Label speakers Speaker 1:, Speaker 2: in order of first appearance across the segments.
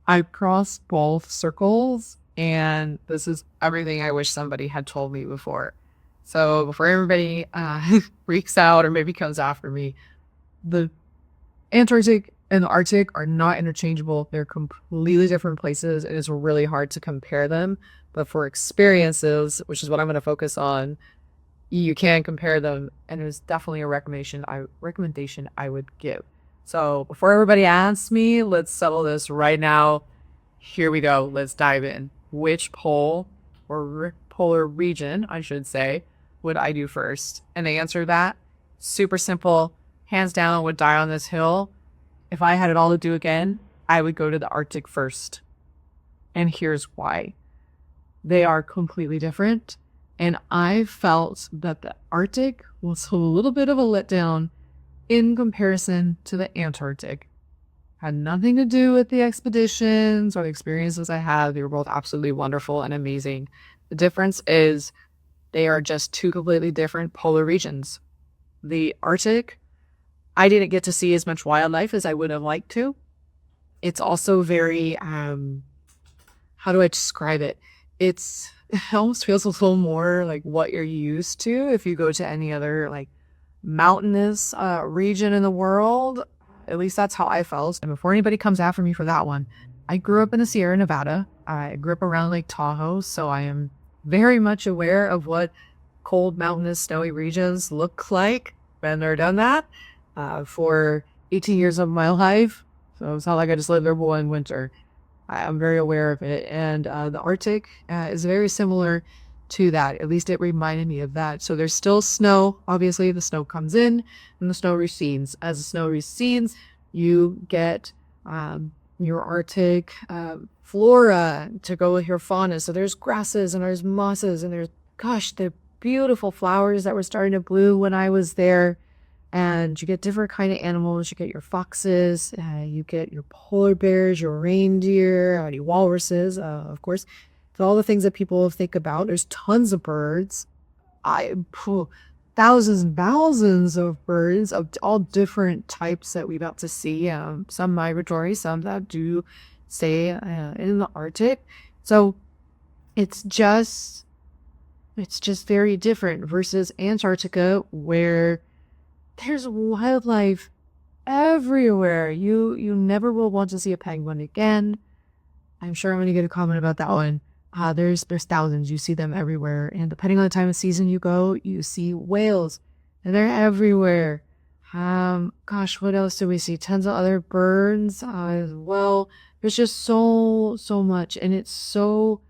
Speaker 1: I've crossed both circles, and this is everything I wish somebody had told me before. So before everybody freaks out or maybe comes after me, the Antarctic and the Arctic are not interchangeable. They're completely different places. It is really hard to compare them. But for experiences, which is what I'm going to focus on, you can compare them, and it's definitely a recommendation I would give. So before everybody asks me, let's settle this right now. Here we go. Let's dive in. Which pole or polar region, I should say, would I do first? And the answer to that, super simple. Hands down, would die on this hill. If I had it all to do again, I would go to the Arctic first. And here's why. They are completely different. And I felt that the Arctic was a little bit of a letdown in comparison to the Antarctic. Had nothing to do with the expeditions or the experiences I had. They were both absolutely wonderful and amazing. The difference is they are just two completely different polar regions. The Arctic, I didn't get to see as much wildlife as I would have liked to. It's also very, how do I describe it? It almost feels a little more like what you're used to if you go to any other like mountainous region in the world. At least that's how I felt. And before anybody comes after me for that one, I grew up in the Sierra Nevada. I grew up around Lake Tahoe, so I am very much aware of what cold, mountainous, snowy regions look like. Been there, done that for 18 years of my life. So it's not like I just lived there one winter. I'm very aware of it. And the Arctic is very similar to that. At least it reminded me of that. So there's still snow. Obviously, the snow comes in and the snow recedes. As the snow recedes, you get your Arctic flora to go with your fauna. So there's grasses and there's mosses and there's, gosh, the beautiful flowers that were starting to bloom when I was there. And you get different kind of animals. You get your foxes, you get your polar bears, your reindeer, your walruses, of course. So all the things that people think about. There's tons of birds. Thousands and thousands of birds of all different types that we got to see. Some migratory, some that do stay in the Arctic. So it's just very different versus Antarctica, where there's wildlife everywhere. You never will want to see a penguin again. I'm sure I'm going to get a comment about that one. There's thousands. You see them everywhere. And depending on the time of season you go, you see whales. And they're everywhere. Gosh, what else do we see? Tons of other birds as well. There's just so much. And it's so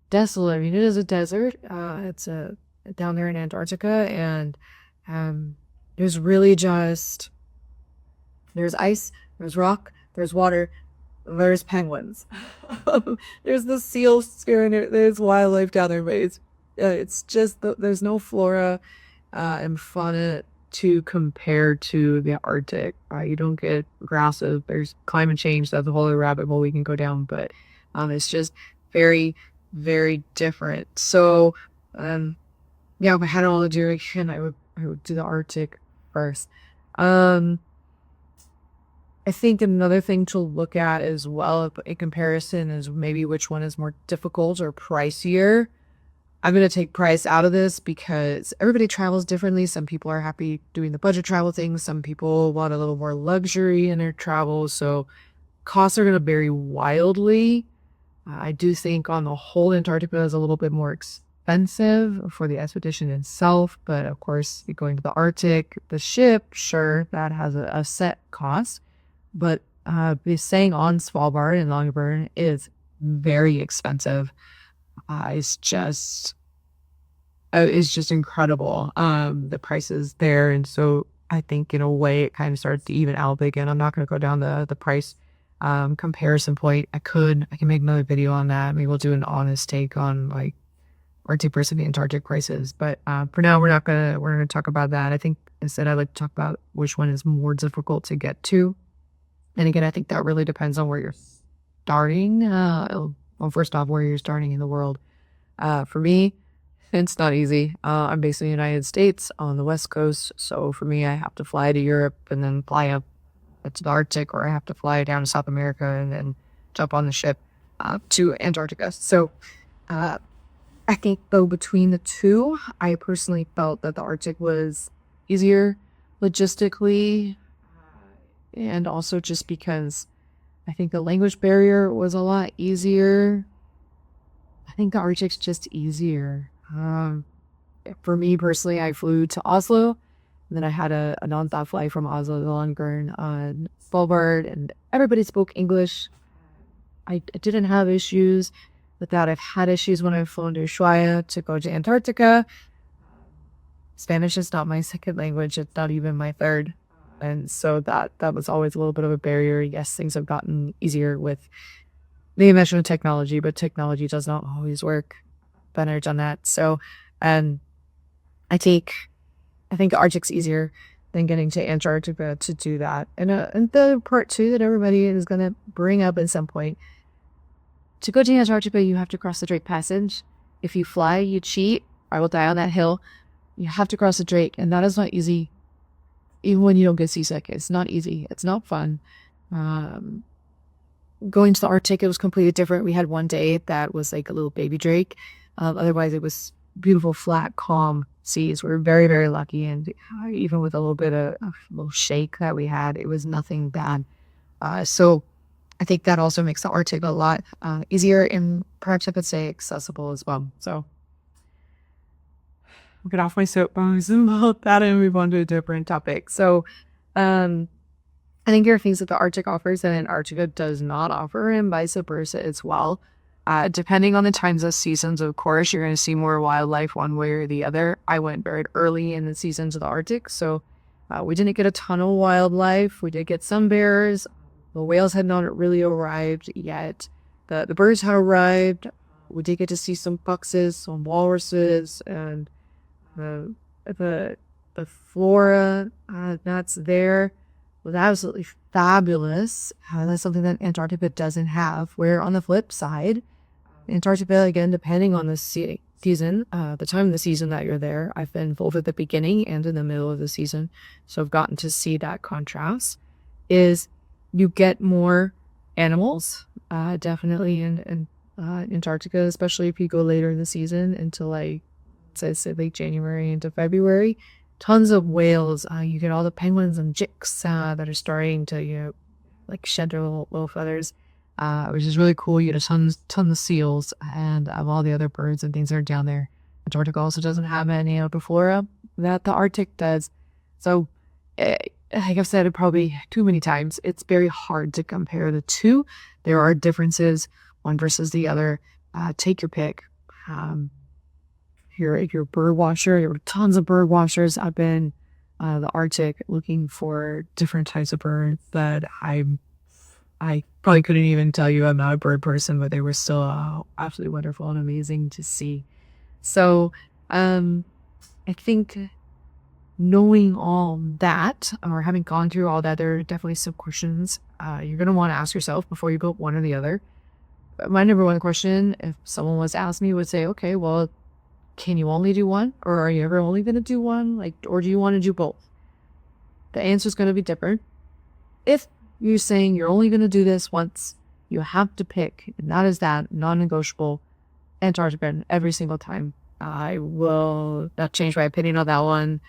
Speaker 1: desolate. I mean, it is a desert. It's down there in Antarctica. And there's really just, there's ice, there's rock, there's water, there's penguins. There's the seals, there's wildlife down there, but it's just, there's no flora and fauna to compare to the Arctic. You don't get grasses. There's climate change. That's a whole other rabbit hole we can go down, but it's just very, very different. So, yeah, if I had it all to do again, I would do the Arctic first. I think another thing to look at as well in comparison is maybe which one is more difficult or pricier. I'm going to take price out of this because everybody travels differently. Some people are happy doing the budget travel thing. Some people want a little more luxury in their travel. So costs are going to vary wildly. I do think on the whole, Antarctica is a little bit more expensive for the expedition itself. But of course, going to the Arctic, the ship, sure, that has a set cost. But staying on Svalbard and Longyearbyen is very expensive. It's just incredible. The prices there, and so I think in a way it kind of starts to even out. But again, I'm not going to go down the price comparison point. I can make another video on that. Maybe we'll do an honest take on like Arctic versus the Antarctic prices. But for now, we're gonna talk about that. I think instead I'd like to talk about which one is more difficult to get to. And again, I think that really depends on where you're starting. Well, first off, where you're starting in the world. For me, it's not easy. I'm based in the United States on the West Coast. So for me, I have to fly to Europe and then fly up to the Arctic, or I have to fly down to South America and then jump on the ship to Antarctica. So uh, I think though between the two, I personally felt that the Arctic was easier logistically, and also just because I think the language barrier was a lot easier. I think the Arctic's just easier. For me personally, I flew to Oslo, and then I had a non-stop flight from Oslo to Longyearbyen on Svalbard, and everybody spoke English. I didn't have issues with that. I've had issues when I've flown to Ushuaia to go to Antarctica. Spanish is not my second language. It's not even my third. And so that was always a little bit of a barrier. Yes, things have gotten easier with the invention of technology, but technology does not always work. Better done that. So, and I think the Arctic's easier than getting to Antarctica to do that. And the part too that everybody is going to bring up at some point, to go to Antarctica, you have to cross the Drake Passage. If you fly, you cheat. I will die on that hill. You have to cross the Drake, and that is not easy. Even when you don't get seasick, it's not easy. It's not fun. Going to the Arctic, it was completely different. We had one day that was like a little baby Drake. Otherwise, it was beautiful, flat, calm seas. We were very, very lucky. And even with a little bit of a little shake that we had, it was nothing bad. So I think that also makes the Arctic a lot easier and perhaps I could say accessible as well. So I'll get off my soapbox about that and move on to a different topic. So I think there are things that the Arctic offers that Antarctica does not offer, and vice versa as well. Depending on the times of seasons, of course, you're going to see more wildlife one way or the other. I went very early in the seasons of the Arctic, so we didn't get a ton of wildlife. We did get some bears. The whales had not really arrived yet. The birds had arrived. We did get to see some foxes, some walruses, and the flora that's there was absolutely fabulous. That's something that Antarctica doesn't have. Where on the flip side, Antarctica, again, depending on the season, the time of the season that you're there, I've been both at the beginning and in the middle of the season, so I've gotten to see that contrast, is you get more animals, definitely in Antarctica, especially if you go later in the season into like, say late January into February. Tons of whales. You get all the penguins and jiks that are starting to, like shed their little feathers, which is really cool. You get a ton of seals and all the other birds and things that are down there. Antarctica also doesn't have any of the flora that the Arctic does. So, like I've said it probably too many times, it's very hard to compare the two. There are differences, one versus the other. Take your pick. If you're a bird watcher, there were tons of bird watchers up in the Arctic looking for different types of birds that I probably couldn't even tell you. I'm not a bird person, but they were still absolutely wonderful and amazing to see. So I think knowing all that, or having gone through all that, there are definitely some questions you're going to want to ask yourself before you go one or the other. My number one question, if someone was to ask me, would say, okay, well, can you only do one, or are you ever only going to do one? Like, or do you want to do both? The answer is going to be different. If you're saying you're only going to do this once, you have to pick, and that is that non-negotiable, Antarctica every single time. I will not change my opinion on that one.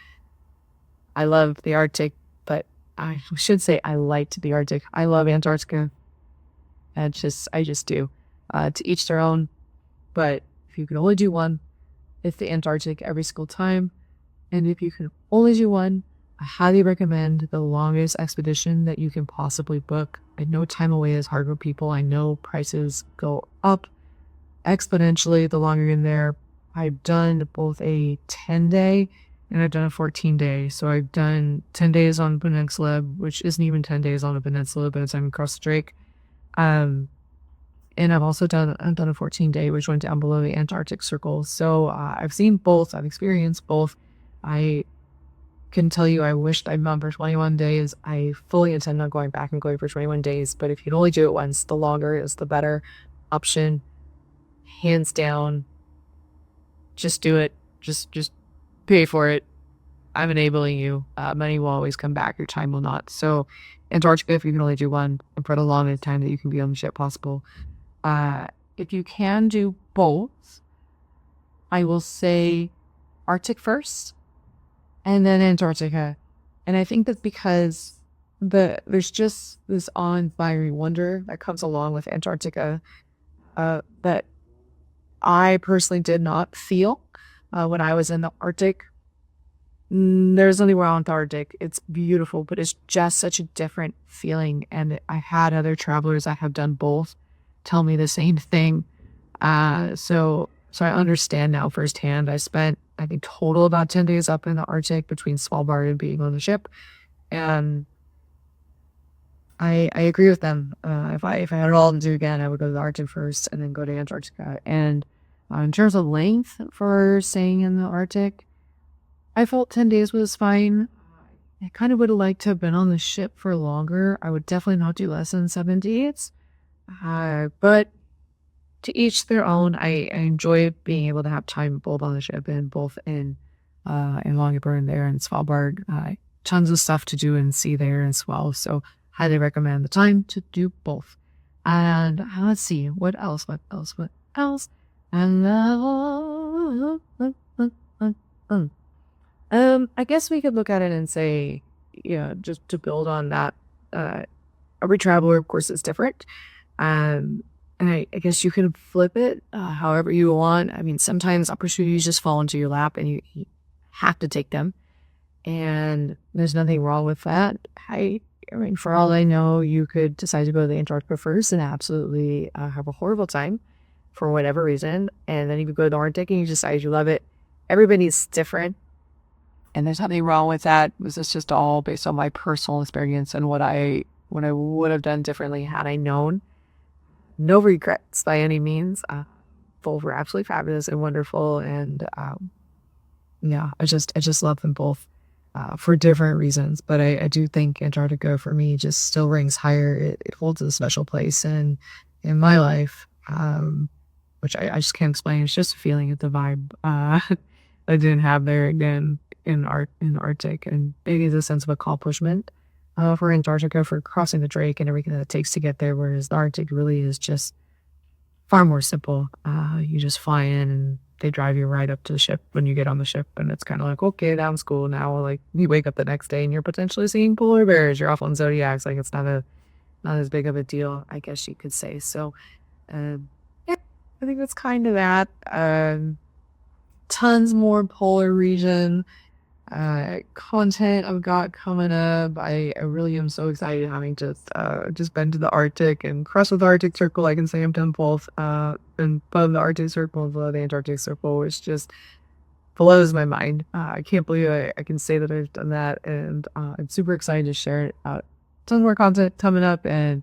Speaker 1: I love the Arctic, but I should say I liked the Arctic. I love Antarctica. I just do. To each their own. But if you can only do one, it's the Antarctic every single time. And if you can only do one, I highly recommend the longest expedition that you can possibly book. I know time away is hard for people. I know prices go up exponentially the longer you're in there. I've done both a 10-day and I've done a 14-day. So I've done 10 days on Peninsula, which isn't even 10 days on a peninsula, but it's I'm across the Drake. And I've also done a 14-day, which went down below the Antarctic Circle. So I've seen both. I've experienced both. I can tell you I wished I'd gone for 21 days. I fully intend on going back and going for 21 days. But if you can only do it once, the longer is the better option. Hands down. Just do it. Just pay for it. I'm enabling you. Money will always come back. Your time will not. So Antarctica, if you can only do one, and for the longest time that you can be on the ship possible. If you can do both, I will say Arctic first and then Antarctica. And I think that's because there's just this awe-inspiring wonder that comes along with Antarctica that I personally did not feel when I was in the Arctic. There's nothing wrong with Arctic. It's beautiful, but it's just such a different feeling. And I had other travelers that have done both tell me the same thing. So I understand now firsthand. I spent, I think, total about 10 days up in the Arctic between Svalbard and being on the ship. And I agree with them. If I had it all to do again, I would go to the Arctic first and then go to Antarctica. And in terms of length for staying in the Arctic, I felt 10 days was fine. I kind of would have liked to have been on the ship for longer. I would definitely not do less than 7 days. But to each their own. I enjoy being able to have time both on the ship and both in Longyearbyen there in Svalbard. Tons of stuff to do and see there as well. So highly recommend the time to do both. And let's see, what else? And I guess we could look at it and say, yeah, just to build on that, every traveler, of course, is different. And I guess you can flip it however you want. I mean, sometimes opportunities just fall into your lap and you have to take them. And there's nothing wrong with that. I mean, for all I know, you could decide to go to the Antarctica first and absolutely have a horrible time for whatever reason. And then you could go to the Arctic and you decide you love it. Everybody's different. And there's nothing wrong with that. This is just all based on my personal experience and what I would have done differently had I known. No regrets by any means. Both were absolutely fabulous and wonderful. And yeah, I just love them both for different reasons. But I do think Antarctica for me just still rings higher. It holds a special place in my life, which I just can't explain. It's just a feeling, it's a vibe I didn't have there again in Arctic, and maybe the sense of accomplishment for Antarctica, for crossing the Drake and everything that it takes to get there, whereas the Arctic really is just far more simple. You just fly in and they drive you right up to the ship when you get on the ship, and it's kind of like, okay, that was cool. Now, like, you wake up the next day and you're potentially seeing polar bears. You're off on zodiacs. Like, it's not as big of a deal, I guess you could say. So, yeah, I think that's kind of that. Tons more polar region content I've got coming up. I really am so excited having just been to the Arctic and crossed with the Arctic Circle. I can say I've done both. And above the Arctic Circle and below the Antarctic Circle, which just blows my mind. I can't believe I can say that I've done that, and I'm super excited to share it out. Tons more content coming up, and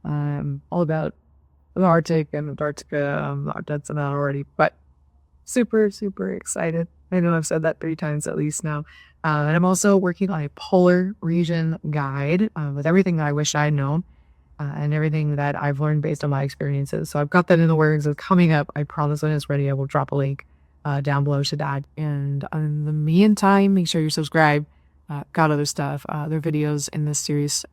Speaker 1: all about the Arctic and Antarctica. I'm not done that already, but super, super excited. I know I've said that 3 times at least now. And I'm also working on a polar region guide with everything that I wish I had known and everything that I've learned based on my experiences. So I've got that in the works. It's coming up. I promise when it's ready, I will drop a link down below to that. And in the meantime, make sure you subscribe. Got other stuff, other videos in this series.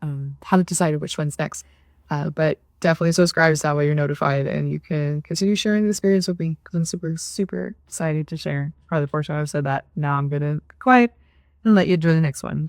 Speaker 1: Haven't decided which one's next. But definitely subscribe so that way you're notified and you can continue sharing the experience with me, because I'm super, super excited to share. Probably the first time I've said that. Now I'm going to be quiet and let you enjoy the next one.